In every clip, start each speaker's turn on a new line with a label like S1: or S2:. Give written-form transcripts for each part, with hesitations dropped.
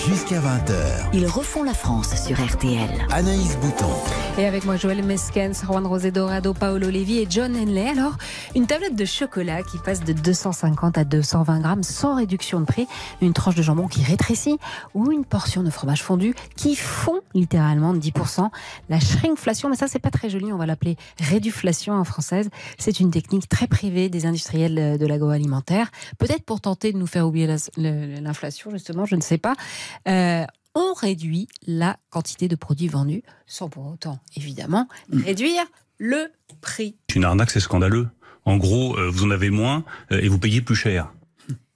S1: jusqu'à 20h.
S2: Ils refont la France sur RTL.
S1: Anaïs Bouton.
S3: Et avec moi, Joël Meskens, Juan José Dorado, Paolo Levi et John Henley. Alors, une tablette de chocolat qui passe de 250 à 220 grammes sans réduction de prix, une tranche de jambon qui rétrécit ou une portion de fromage fondu qui fond littéralement de 10%. La shrinkflation, mais ça, c'est pas très joli, on va l'appeler réduflation en française. C'est une technique très privée des industriels de l'agroalimentaire. Peut-être pour tenter de nous faire oublier l'inflation, justement, je ne sais pas. On réduit la quantité de produits vendus sans pour autant, évidemment, réduire le prix.
S4: C'est une arnaque, c'est scandaleux. En gros, vous en avez moins et vous payez plus cher.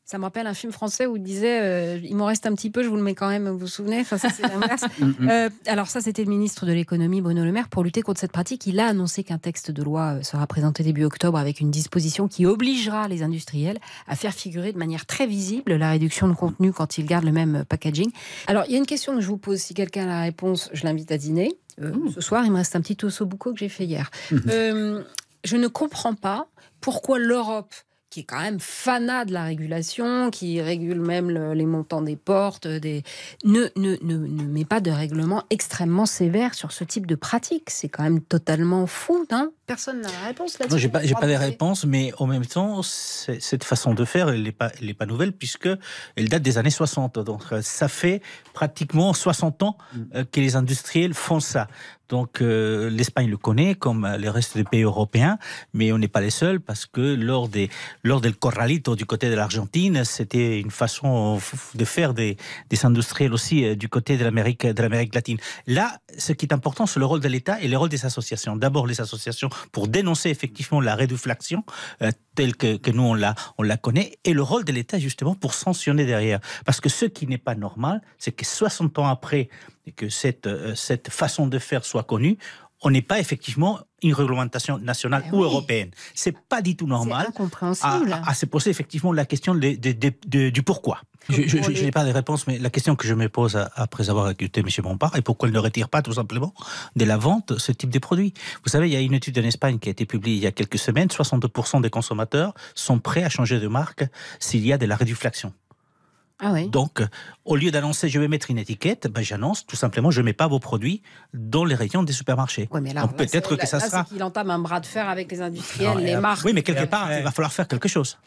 S3: Ça me rappelle un film français où il disait il m'en reste un petit peu, je vous le mets quand même, vous vous souvenez? Enfin, ça, c'est l'inverse. Alors ça, c'était le ministre de l'économie, Bruno Le Maire. Pour lutter contre cette pratique, il a annoncé qu'un texte de loi sera présenté début octobre avec une disposition qui obligera les industriels à faire figurer de manière très visible la réduction de contenu quand ils gardent le même packaging. Alors, il y a une question que je vous pose. Si quelqu'un a la réponse, je l'invite à dîner. Ce soir, il me reste un petit ossobuco que j'ai fait hier. Je ne comprends pas pourquoi l'Europe, qui est quand même fanat de la régulation, qui régule même les montants des portes, ne met pas de règlement extrêmement sévère sur ce type de pratique. C'est quand même totalement fou, non? Personne n'a la réponse là-dessus.
S5: Moi, j'ai pas les réponses, mais en même temps, cette façon de faire, elle n'est pas nouvelle, puisqu'elle date des années 60. Donc, ça fait pratiquement 60 ans que les industriels font ça. Donc, l'Espagne le connaît, comme le reste des pays européens, mais on n'est pas les seuls, parce que lors del corralito du côté de l'Argentine, c'était une façon de faire des industriels aussi du côté de l'Amérique latine. Là, ce qui est important, c'est le rôle de l'État et le rôle des associations. D'abord, les associations pour dénoncer effectivement la réduflation telle que nous on la connaît, et le rôle de l'État justement pour sanctionner derrière. Parce que ce qui n'est pas normal, c'est que 60 ans après que cette façon de faire soit connue, on n'est pas effectivement une réglementation nationale ou européenne. C'est pas du tout normal.
S3: C'est incompréhensible.
S5: À se poser effectivement la question du pourquoi. Je n'ai pas de réponse, mais la question que je me pose après avoir écouté M. Bompard, est pourquoi elle ne retire pas tout simplement de la vente ce type de produit. Vous savez, il y a une étude en Espagne qui a été publiée il y a quelques semaines, 62% des consommateurs sont prêts à changer de marque s'il y a de la réduflation.
S3: Ah oui.
S5: Donc, au lieu d'annoncer je vais mettre une étiquette, j'annonce tout simplement je ne mets pas vos produits dans les rayons des supermarchés.
S3: Ouais, mais alors,
S5: donc peut-être que ça sera...
S3: c'est qu'il entame un bras de fer avec les industriels, les marques.
S5: Oui, mais quelque part, il va falloir faire quelque chose.